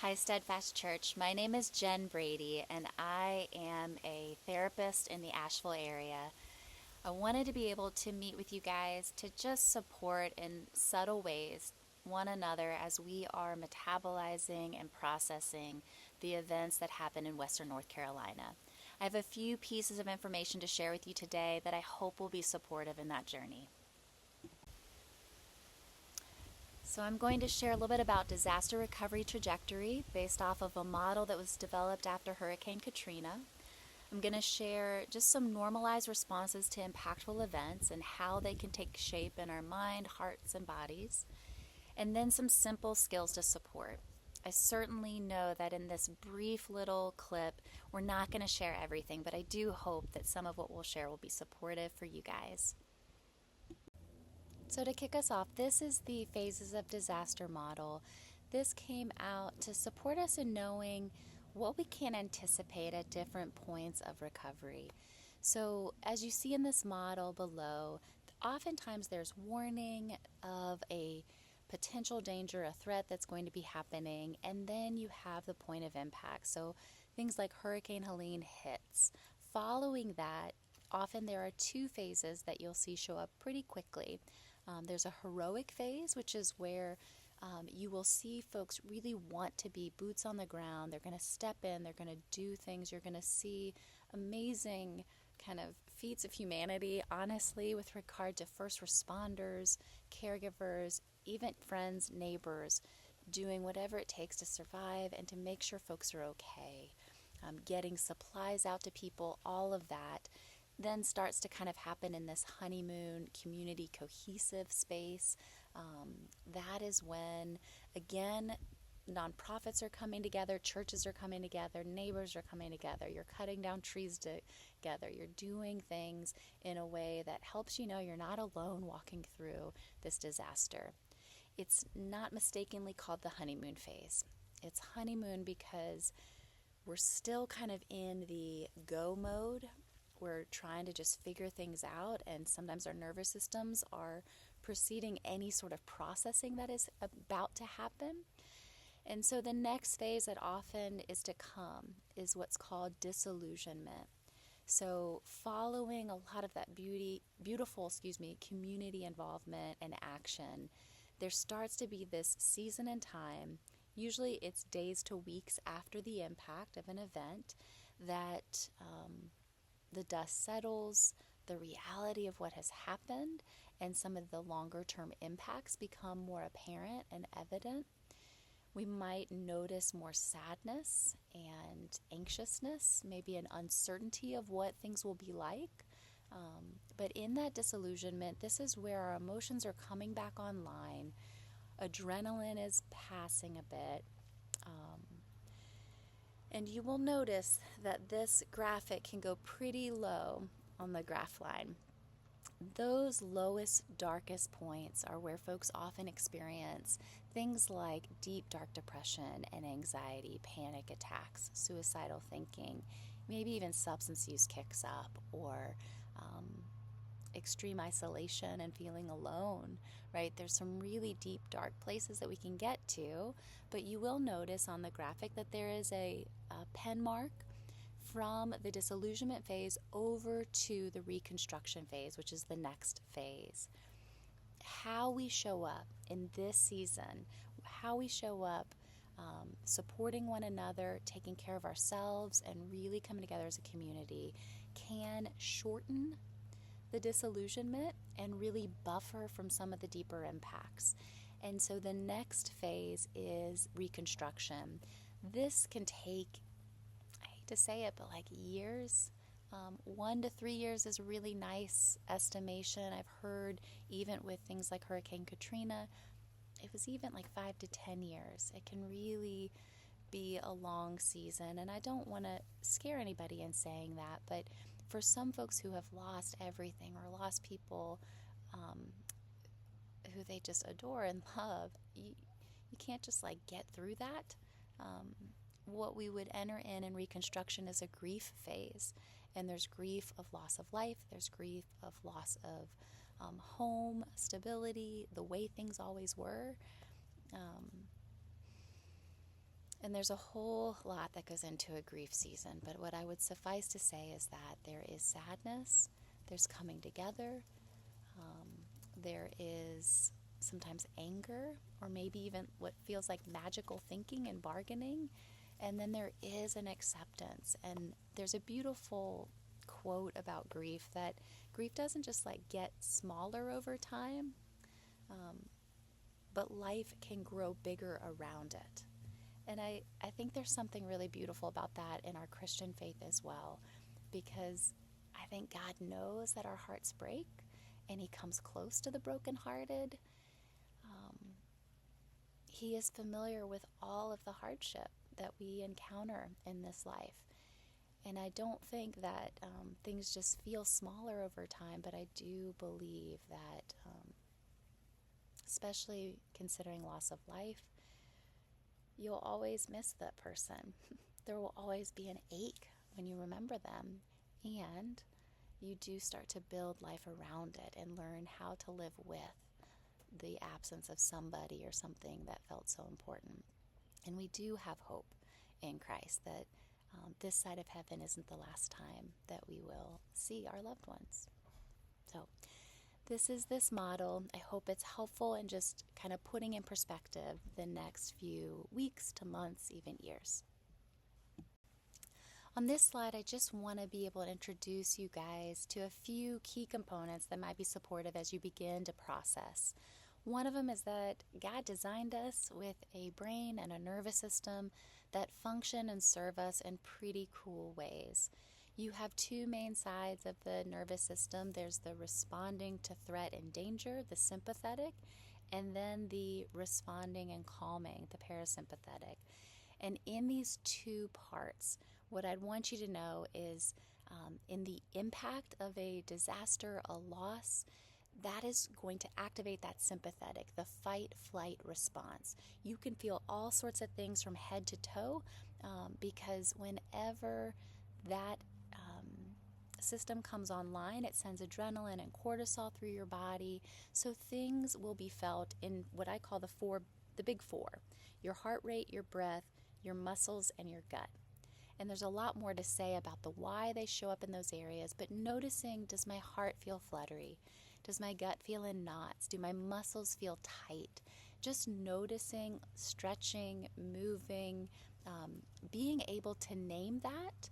Hi, Steadfast Church. My name is Jen Brady, and I am a therapist in the Asheville area. I wanted to be able to meet with you guys to just support in subtle ways one another as we are metabolizing and processing the events that happen in Western North Carolina. I have a few pieces of information to share with you today that I hope will be supportive in that journey. So I'm going to share a little bit about disaster recovery trajectory based off of a model that was developed after Hurricane Katrina. I'm going to share just some normalized responses to impactful events and how they can take shape in our mind, hearts, and bodies, and then some simple skills to support. I certainly know that in this brief little clip, we're not going to share everything, but I do hope that some of what we'll share will be supportive for you guys. So to kick us off, this is the Phases of Disaster model. This came out to support us in knowing what we can anticipate at different points of recovery. So as you see in this model below, oftentimes there's warning of a potential danger, a threat that's going to be happening, and then you have the point of impact. So things like Hurricane Helene hits. Following that, often there are two phases that you'll see show up pretty quickly. There's a heroic phase, which is where you will see folks really want to be boots on the ground. They're going to step in, they're going to do things. You're going to see amazing kind of feats of humanity, honestly, with regard to first responders, caregivers, even friends, neighbors, doing whatever it takes to survive and to make sure folks are okay. Getting supplies out to people, all of that then starts to kind of happen in this honeymoon community cohesive space. That is when, again, nonprofits are coming together, churches are coming together, neighbors are coming together. You're cutting down trees together. You're doing things in a way that helps you know you're not alone walking through this disaster. It's not mistakenly called the honeymoon phase. It's honeymoon because we're still kind of in the go mode. We're trying to just figure things out, and sometimes our nervous systems are preceding any sort of processing that is about to happen. And so the next phase that often is to come is what's called disillusionment. So following a lot of that beautiful community involvement and action, there starts to be this season and time. Usually it's days to weeks after the impact of an event that the dust settles, the reality of what has happened, and some of the longer term impacts become more apparent and evident. We might notice more sadness and anxiousness, maybe an uncertainty of what things will be like. But in that disillusionment, this is where our emotions are coming back online. Adrenaline is passing a bit. And you will notice that this graphic can go pretty low on the graph line. Those lowest, darkest points are where folks often experience things like deep, dark depression and anxiety, panic attacks, suicidal thinking, maybe even substance use kicks up, or extreme isolation and feeling alone, right? There's some really deep, dark places that we can get to, but you will notice on the graphic that there is a pen mark from the disillusionment phase over to the reconstruction phase, which is the next phase. How we show up in this season, how we show up supporting one another, taking care of ourselves, and really coming together as a community can shorten the disillusionment and really buffer from some of the deeper impacts. And so the next phase is reconstruction. This can take, I hate to say it, but like years. 1 to 3 years is a really nice estimation. I've heard even with things like Hurricane Katrina, it was even like 5 to 10 years. It can really be a long season, and I don't want to scare anybody in saying that, but for some folks who have lost everything or lost people who they just adore and love, you can't just like get through that. What we would enter in reconstruction is a grief phase, and there's grief of loss of life, there's grief of loss of home, stability, the way things always were. And there's a whole lot that goes into a grief season, but what I would suffice to say is that there is sadness, there's coming together, there is sometimes anger, or maybe even what feels like magical thinking and bargaining, and then there is an acceptance. And there's a beautiful quote about grief, that grief doesn't just like get smaller over time, but life can grow bigger around it. And I think there's something really beautiful about that in our Christian faith as well, because I think God knows that our hearts break, and He comes close to the brokenhearted. He is familiar with all of the hardship that we encounter in this life. And I don't think that things just feel smaller over time, but I do believe that, especially considering loss of life, you'll always miss that person. There will always be an ache when you remember them, and you do start to build life around it and learn how to live with the absence of somebody or something that felt so important. And we do have hope in Christ that this side of heaven isn't the last time that we will see our loved ones. So this is this model. I hope it's helpful in just kind of putting in perspective the next few weeks to months, even years. On this slide, I just want to be able to introduce you guys to a few key components that might be supportive as you begin to process. One of them is that God designed us with a brain and a nervous system that function and serve us in pretty cool ways. You have two main sides of the nervous system. There's the responding to threat and danger, the sympathetic, and then the responding and calming, the parasympathetic. And in these two parts, what I'd want you to know is in the impact of a disaster, a loss, that is going to activate that sympathetic, the fight-flight response. You can feel all sorts of things from head to toe because whenever that system comes online, it sends adrenaline and cortisol through your body. So things will be felt in what I call the big four: your heart rate, your breath, your muscles, and your gut. And there's a lot more to say about the why they show up in those areas, but noticing, does my heart feel fluttery? Does my gut feel in knots? Do my muscles feel tight? Just noticing, stretching, moving, being able to name that,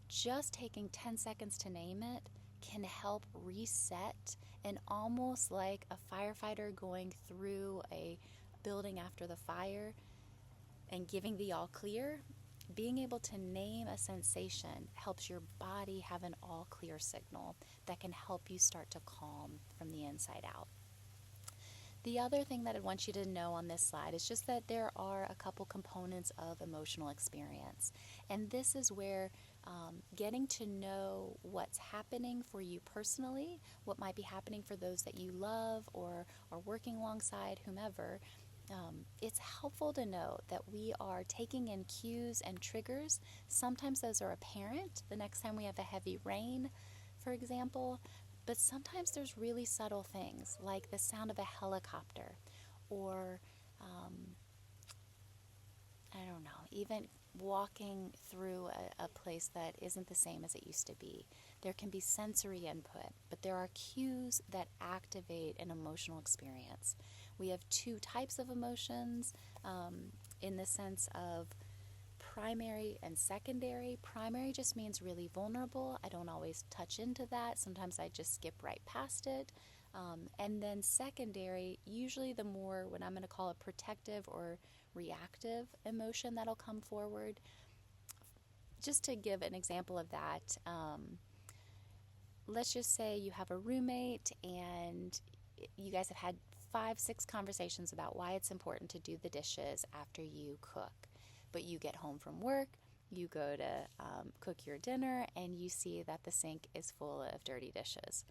just taking 10 seconds to name it can help reset, and almost like a firefighter going through a building after the fire and giving the all clear, being able to name a sensation helps your body have an all clear signal that can help you start to calm from the inside out. The other thing that I want you to know on this slide is just that there are a couple components of emotional experience. And this is where getting to know what's happening for you personally, what might be happening for those that you love or are working alongside, whomever, it's helpful to know that we are taking in cues and triggers. Sometimes those are apparent the next time we have a heavy rain, for example, but sometimes there's really subtle things like the sound of a helicopter, or I don't know, even walking through a place that isn't the same as it used to be. There can be sensory input, but there are cues that activate an emotional experience. We have two types of emotions in the sense of primary and secondary. Primary just means really vulnerable. I don't always touch into that. Sometimes I just skip right past it. And then secondary, usually the more, what I'm going to call a protective or reactive emotion that'll come forward. Just to give an example of that, let's just say you have a roommate and you guys have had 5-6 conversations about why it's important to do the dishes after you cook. But you get home from work, you go to cook your dinner, and you see that the sink is full of dirty dishes.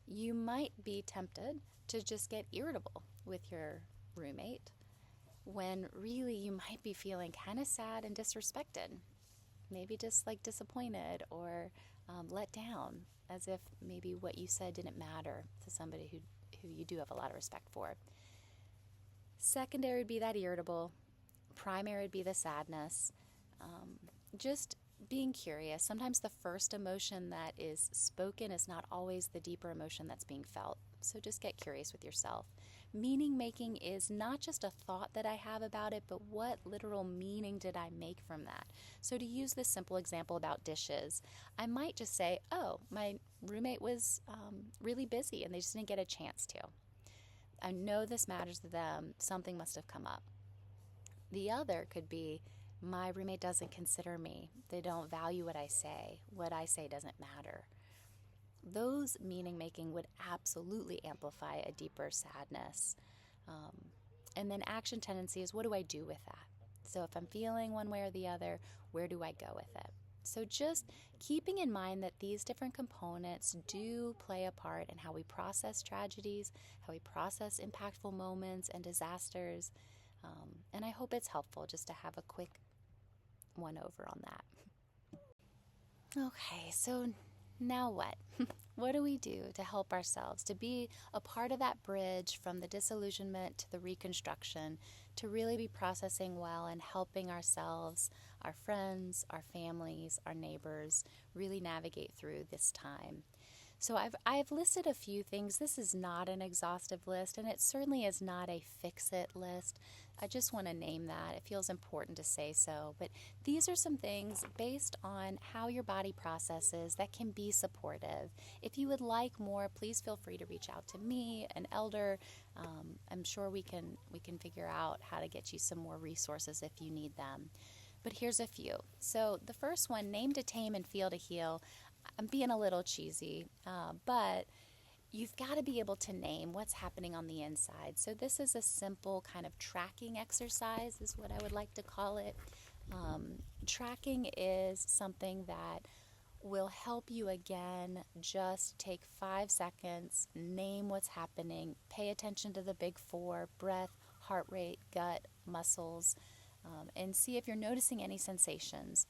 You might be tempted to just get irritable with your roommate, when really you might be feeling kind of sad and disrespected, maybe just like disappointed or let down, as if maybe what you said didn't matter to somebody who you do have a lot of respect for. Secondary would be that irritable. Primary would be the sadness. Just being curious. Sometimes the first emotion that is spoken is not always the deeper emotion that's being felt. So just get curious with yourself. Meaning making is not just a thought that I have about it, but what literal meaning did I make from that? So to use this simple example about dishes, I might just say, oh, my roommate was really busy and they just didn't get a chance to. I know this matters to them. Something must have come up. The other could be, my roommate doesn't consider me. They don't value what I say. What I say doesn't matter. Those meaning making would absolutely amplify a deeper sadness. And then action tendency is, what do I do with that? So if I'm feeling one way or the other, where do I go with it? So just keeping in mind that these different components do play a part in how we process tragedies, how we process impactful moments and disasters. And I hope it's helpful just to have a quick one over on that. Okay, so now what? What do we do to help ourselves, to be a part of that bridge from the disillusionment to the reconstruction, to really be processing well and helping ourselves, our friends, our families, our neighbors really navigate through this time? So I've listed a few things. This is not an exhaustive list, and it certainly is not a fix-it list. I just want to name that. It feels important to say so. But these are some things based on how your body processes that can be supportive. If you would like more, please feel free to reach out to me, an elder. I'm sure we can figure out how to get you some more resources if you need them. But here's a few. So the first one, name to tame and feel to heal. I'm being a little cheesy, but you've got to be able to name what's happening on the inside. So this is a simple kind of tracking exercise is what I would like to call it. Tracking is something that will help you, again, just take 5 seconds, name what's happening, pay attention to the big four: breath, heart rate, gut, muscles, and see if you're noticing any sensations.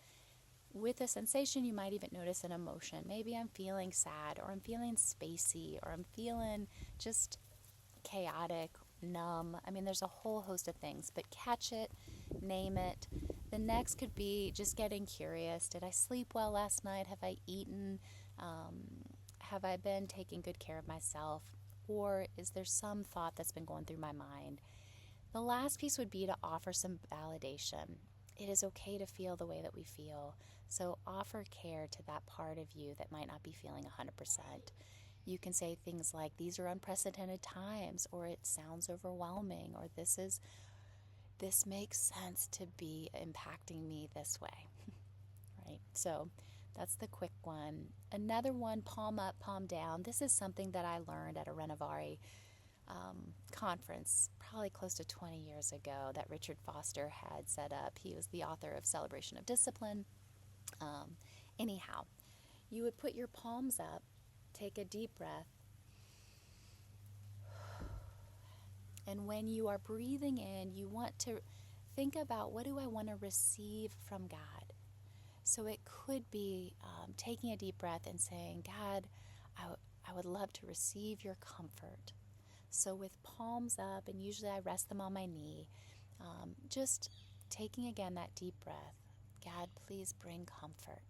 With a sensation, you might even notice an emotion. Maybe I'm feeling sad, or I'm feeling spacey, or I'm feeling just chaotic, numb. I mean, there's a whole host of things, but catch it, name it. The next could be just getting curious. Did I sleep well last night? Have I eaten? Have I been taking good care of myself? Or is there some thought that's been going through my mind? The last piece would be to offer some validation. It is okay to feel the way that we feel. So offer care to that part of you that might not be feeling 100%. You can say things like, these are unprecedented times, or it sounds overwhelming, or this makes sense to be impacting me this way, right? So that's the quick one. Another one, palm up, palm down. This is something that I learned at a Renovari conference probably close to 20 years ago that Richard Foster had set up. He was the author of Celebration of Discipline. Anyhow, you would put your palms up, take a deep breath, and when you are breathing in, you want to think about, what do I want to receive from God? So it could be taking a deep breath and saying, God, I would love to receive your comfort. So with palms up, and usually I rest them on my knee, just taking again that deep breath. God, please bring comfort.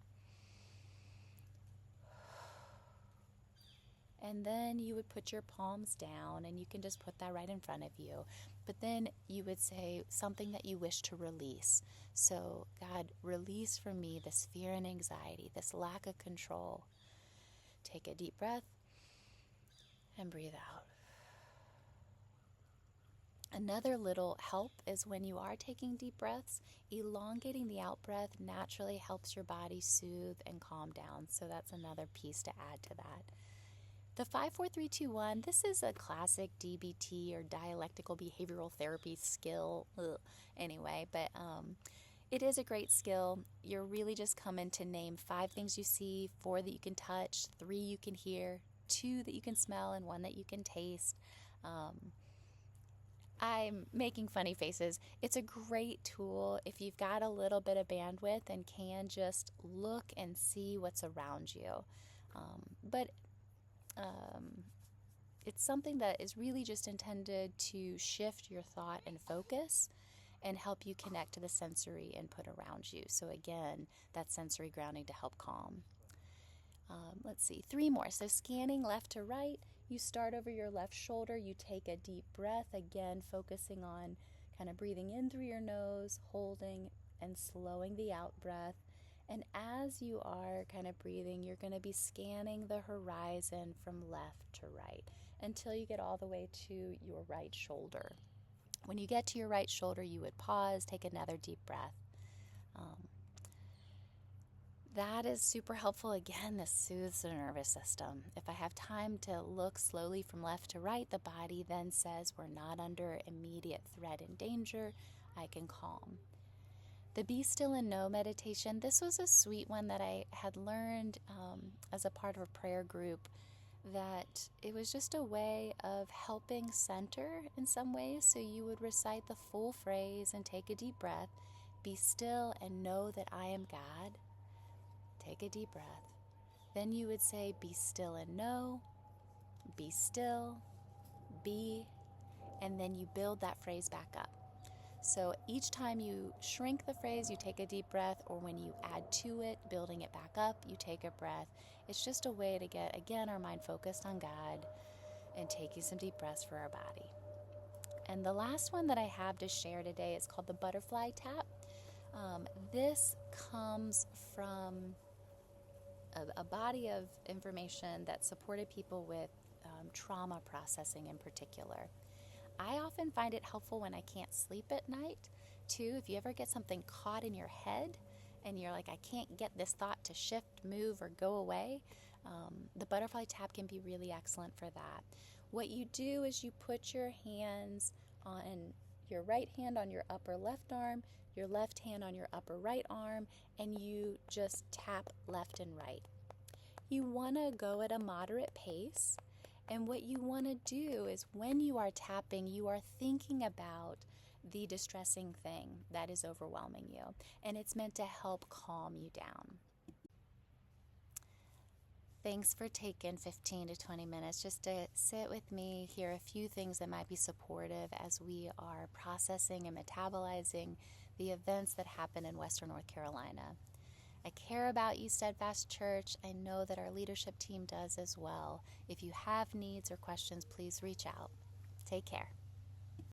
And then you would put your palms down, and you can just put that right in front of you. But then you would say something that you wish to release. So, God, release from me this fear and anxiety, this lack of control. Take a deep breath and breathe out. Another little help is when you are taking deep breaths, elongating the out breath naturally helps your body soothe and calm down. So that's another piece to add to that. The 5-4-3-2-1, this is a classic DBT or dialectical behavioral therapy skill. Anyway, but it is a great skill. You're really just coming to name 5 things you see, 4 that you can touch, 3 you can hear, 2 that you can smell, and 1 that you can taste. I'm making funny faces. It's a great tool if you've got a little bit of bandwidth and can just look and see what's around you. But it's something that is really just intended to shift your thought and focus and help you connect to the sensory input around you. So again, that's sensory grounding to help calm. Let's see, 3 more. So scanning left to right, you start over your left shoulder, you take a deep breath, again focusing on kind of breathing in through your nose, holding and slowing the out breath. And as you are kind of breathing, you're going to be scanning the horizon from left to right until you get all the way to your right shoulder. When you get to your right shoulder, you would pause, take another deep breath. That is super helpful. Again, this soothes the nervous system. If I have time to look slowly from left to right, the body then says we're not under immediate threat and danger. I can calm. The Be Still and Know meditation, this was a sweet one that I had learned as a part of a prayer group, that it was just a way of helping center in some ways. So you would recite the full phrase and take a deep breath. Be still and know that I am God. Take a deep breath. Then you would say, be still and know, be still, be, and then you build that phrase back up. So each time you shrink the phrase, you take a deep breath, or when you add to it, building it back up, you take a breath. It's just a way to get, again, our mind focused on God and taking some deep breaths for our body. And the last one that I have to share today is called the butterfly tap. This comes from a body of information that supported people with trauma processing in particular. I often find it helpful when I can't sleep at night, too. If you ever get something caught in your head and you're like, I can't get this thought to shift, move, or go away, the butterfly tap can be really excellent for that. What you do is you put your hands on your right hand on your upper left arm, your left hand on your upper right arm, and you just tap left and right. You want to go at a moderate pace, and what you want to do is when you are tapping, you are thinking about the distressing thing that is overwhelming you, and it's meant to help calm you down. Thanks for taking 15 to 20 minutes just to sit with me, hear a few things that might be supportive as we are processing and metabolizing the events that happen in Western North Carolina. I care about you, Steadfast Church. I know that our leadership team does as well. If you have needs or questions, please reach out. Take care.